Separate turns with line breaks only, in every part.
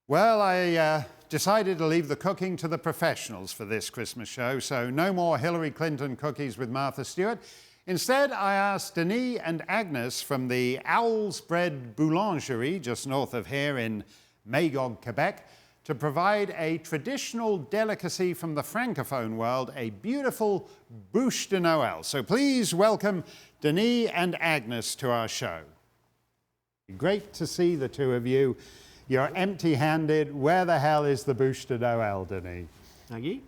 Well, I decided to leave the cooking to the professionals for this Christmas show, so no more Hillary Clinton cookies with Martha Stewart. Instead, I asked Denis and Agnès from the Owl's Bread Boulangerie, just north of here in Magog, Quebec, to provide a traditional delicacy from the Francophone world, a beautiful Bûche de Noël. So please welcome Denis and Agnès to our show. Great to see the two of you. You're empty-handed. Where the hell is the Bûche de Noël, Denis?
Maggie?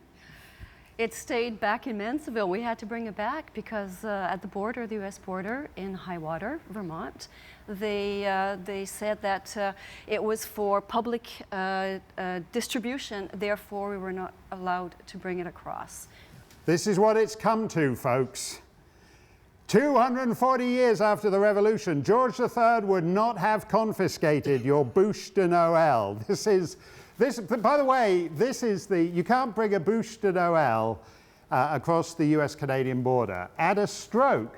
It stayed back in Mansville. We had to bring it back because at the border, the U.S. border in Highwater, Vermont, they said that it was for public distribution. Therefore, we were not allowed to bring it across.
This is what it's come to, folks. 240 years after the Revolution, George III would not have confiscated your Bûche de Noël. By the way, you can't bring a Bûche de Noël across the US-Canadian border. At a stroke,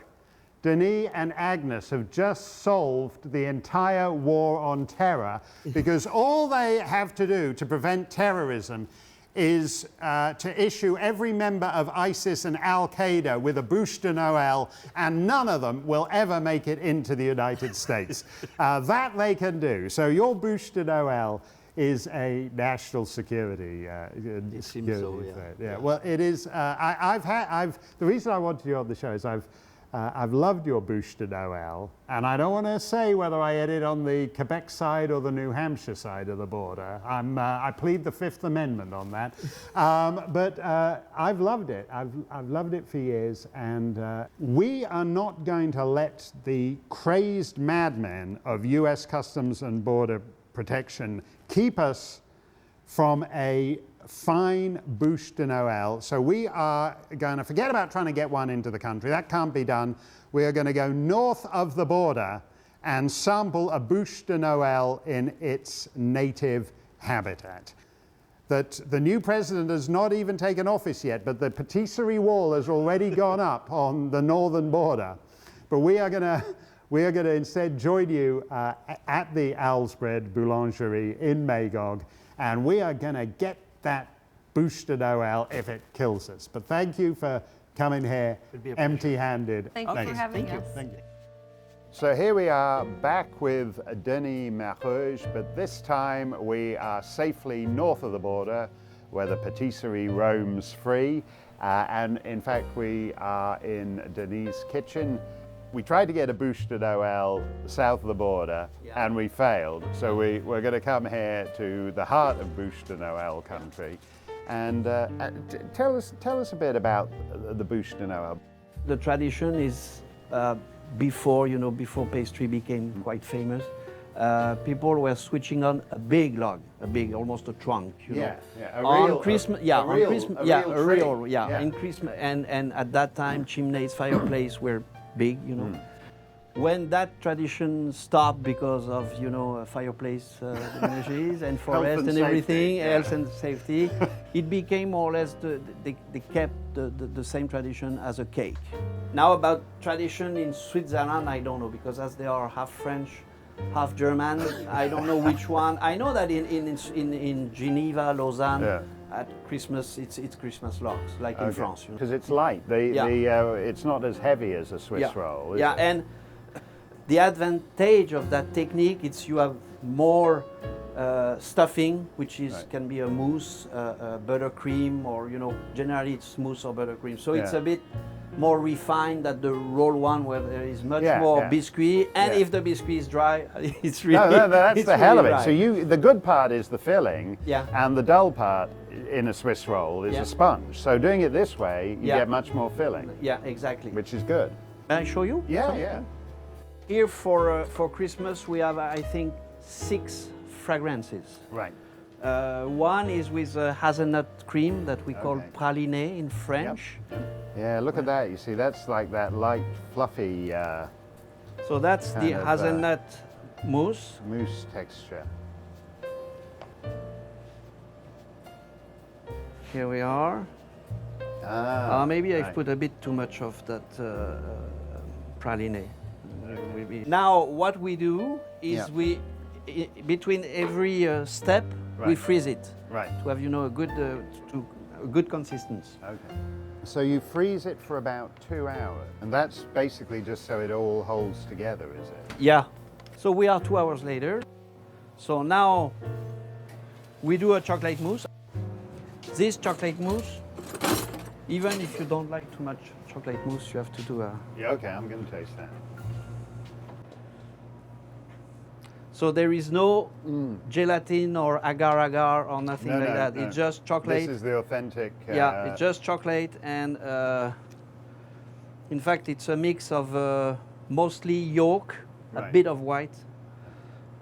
Denis and Agnès have just solved the entire war on terror because all they have to do to prevent terrorism is to issue every member of ISIS and Al-Qaeda with a Bûche de Noël, and none of them will ever make it into the United States. That they can do. So your Bûche de Noël is a national security threat. Yeah. Well, it is. The reason I wanted you on the show is I've loved your Bûche de Noël, and I don't want to say whether I ate it on the Quebec side or the New Hampshire side of the border. I plead the Fifth Amendment on that. But I've loved it. I've loved it for years, and we are not going to let the crazed madmen of U.S. Customs and Border Protection keep us from a fine Bûche de Noël. So we are going to forget about trying to get one into the country. That can't be done. We are going to go north of the border and sample a Bûche de Noël in its native habitat. That the new president has not even taken office yet, but the patisserie wall has already gone up on the northern border. But we are going to instead join you at the Owl's Bread Boulangerie in Magog, and we are going to get that Bûche de Noël if it kills us. But thank you for coming here empty-handed.
Thank you for having us.
Thank you. So here we are back with Denis Marouge, but this time we are safely north of the border where the patisserie roams free. And in fact, we are in Denis' kitchen. We tried to get a Bûche de Noël south of the border, and we failed. So we're going to come here to the heart of Bûche de Noël country. And tell us a bit about the Bûche de Noël.
The tradition is before pastry became quite famous. People were switching on a big log, almost a trunk, on Christmas, in Christmas, and at that time chimneys, fireplace were big, When that tradition stopped because of, fireplace energies and forest and everything, health and safety, it became more or less, they kept the same tradition as a cake. Now about tradition in Switzerland, I don't know, because as they are half French, half German, I don't know which one. I know that in Geneva, Lausanne, at Christmas, it's Christmas logs, like in France.
Because it's light. It's not as heavy as a Swiss roll.
And the advantage of that technique is you have more stuffing, which can be a mousse, buttercream, or generally it's mousse or buttercream. So it's a bit more refined than the roll one, where there is much more biscuit. And if the biscuit is dry, it's really
that's the hell of it.
Dry.
So the good part is the filling, and the dull part in a Swiss roll is a sponge. So doing it this way, you get much more filling.
Yeah, exactly.
Which is good.
Can I show you?
Yeah.
Here for Christmas we have, I think, 6 fragrances.
Right.
One is with hazelnut cream that we call praliné in French.
Yeah, look at that. You see, that's like that light, fluffy.
So that's the hazelnut mousse.
Mousse texture.
Here we are. Maybe I've put a bit too much of that praliné. Now what we do is between every step We freeze it
Right.
to have, you know, a good consistency.
Okay. So you freeze it for about 2 hours, and that's basically just so it all holds together, is it?
Yeah. So we are 2 hours later. So now we do a chocolate mousse. This chocolate mousse, even if you don't like too much chocolate mousse, you have to do a...
Yeah. Okay, I'm going to taste that.
So there is no gelatin or agar-agar or nothing
No,
like
no,
that.
no.
It's just chocolate.
This is the authentic.
Yeah, it's just chocolate and in fact it's a mix of mostly yolk, a
Right.
bit of white,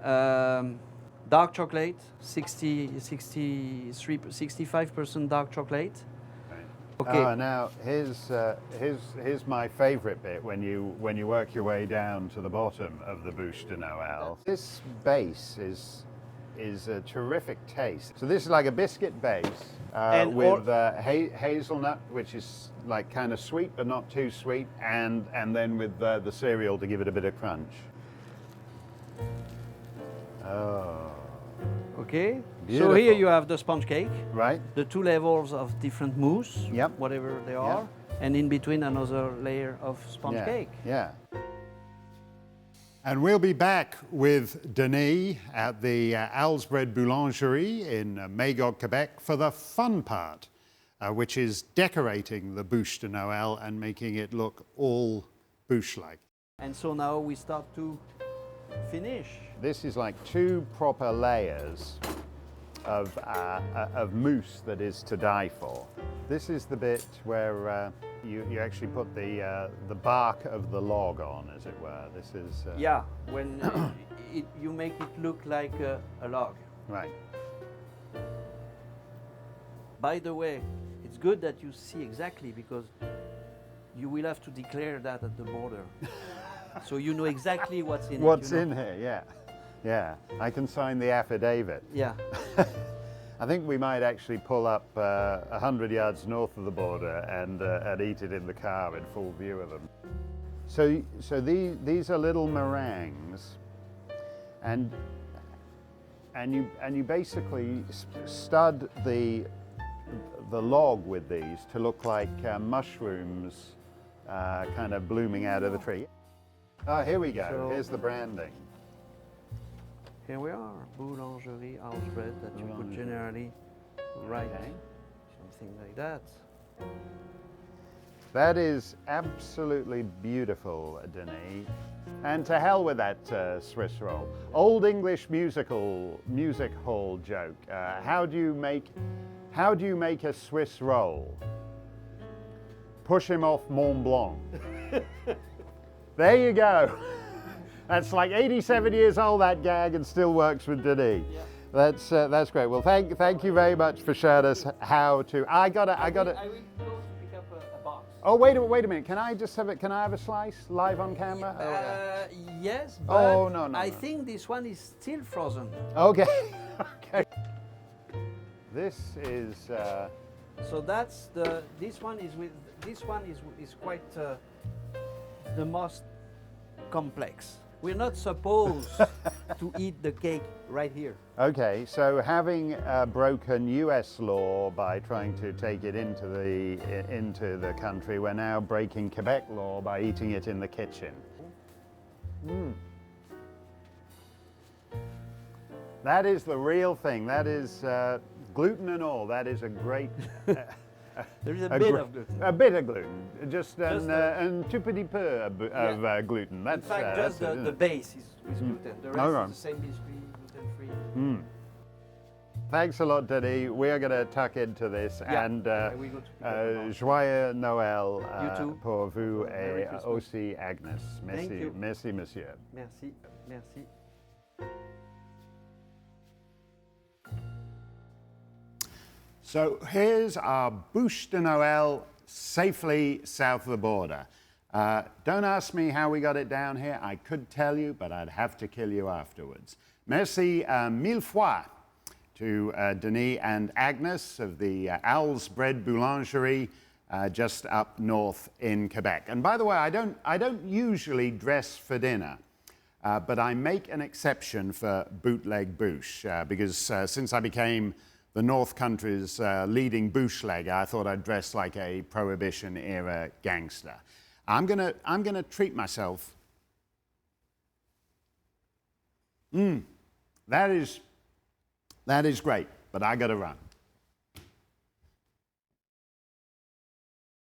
dark chocolate, 65% dark chocolate.
Right.
Okay.
Now here's my favorite bit when you work your way down to the bottom of the Bûche de Noël. This base is a terrific taste. So this is like a biscuit base with hazelnut, which is like kind of sweet but not too sweet, and then with the cereal to give it a bit of crunch. Oh.
Okay.
Beautiful.
So here you have the sponge cake,
Right.
the 2 levels of different mousse,
Yep.
whatever they are, and in between another layer of sponge
Yeah.
cake.
Yeah. And we'll be back with Denis at the Alsbred Boulangerie in Magog, Quebec, for the fun part, which is decorating the Bûche de Noël and making it look all bûche-like.
And so now we start to finish.
This is like 2 proper layers of mousse that is to die for. This is the bit where you actually put the bark of the log on, as it were. This is...
Yeah, when you make it look like a log.
Right.
By the way, it's good that you see exactly because you will have to declare that at the border. So you know exactly what's in
What's
it.
in here, yeah. Yeah, I can sign the affidavit.
Yeah.
I think we might actually pull up 100 yards north of the border and eat it in the car in full view of them. So these are little meringues, and you basically stud the log with these to look like mushrooms kind of blooming out of the tree. Oh, here we go.
So-
Here's the branding.
Here we are, boulangerie, house bread that you could generally write
Okay.
something like that.
That is absolutely beautiful, Denis. And to hell with that Swiss roll. Old English music hall joke. How do you make a Swiss roll? Push him off Mont Blanc. There you go. That's like 87 years old, that gag, and still works with Denis.
Yeah.
That's great. Well, thank you very much for showing us how to. I got it.
I will go to pick up a box.
Oh, wait a minute. Can I just have it? Can I have a slice live on camera?
Yes, but
Oh, no.
I think this one is still frozen.
Okay. Okay. This is.
So that's this one is quite the most complex. We're not supposed to eat the cake right here.
Okay, so having broken U.S. law by trying to take it into the country, we're now breaking Quebec law by eating it in the kitchen. That is the real thing. That is gluten and all. That is a great.
There is a bit of gluten.
A bit of gluten, just
Just
un tout petit peu of gluten.
In
That's
fact, just
that's it,
the base is gluten. The rest
Alright.
is the same biscuit, gluten-free.
Thanks a lot, Denis. We are going to tuck into this,
Yeah.
and
We go to pick up the box.
joyeux Noël
You too.
pour vous
Merry
et
Christmas.
aussi Agnès. Merci,
Thank you.
merci, monsieur.
Merci, merci.
So here's our Bûche de Noël safely south of the border. Don't ask me how we got it down here. I could tell you, but I'd have to kill you afterwards. Merci mille fois to Denis and Agnès of the Alsbred Boulangerie just up north in Quebec. And by the way, I don't usually dress for dinner. but I make an exception for Bootleg Bûche because since I became the North Country's leading bootlegger, I thought I'd dress like a Prohibition-era gangster. I'm gonna treat myself. That is great, but I gotta run.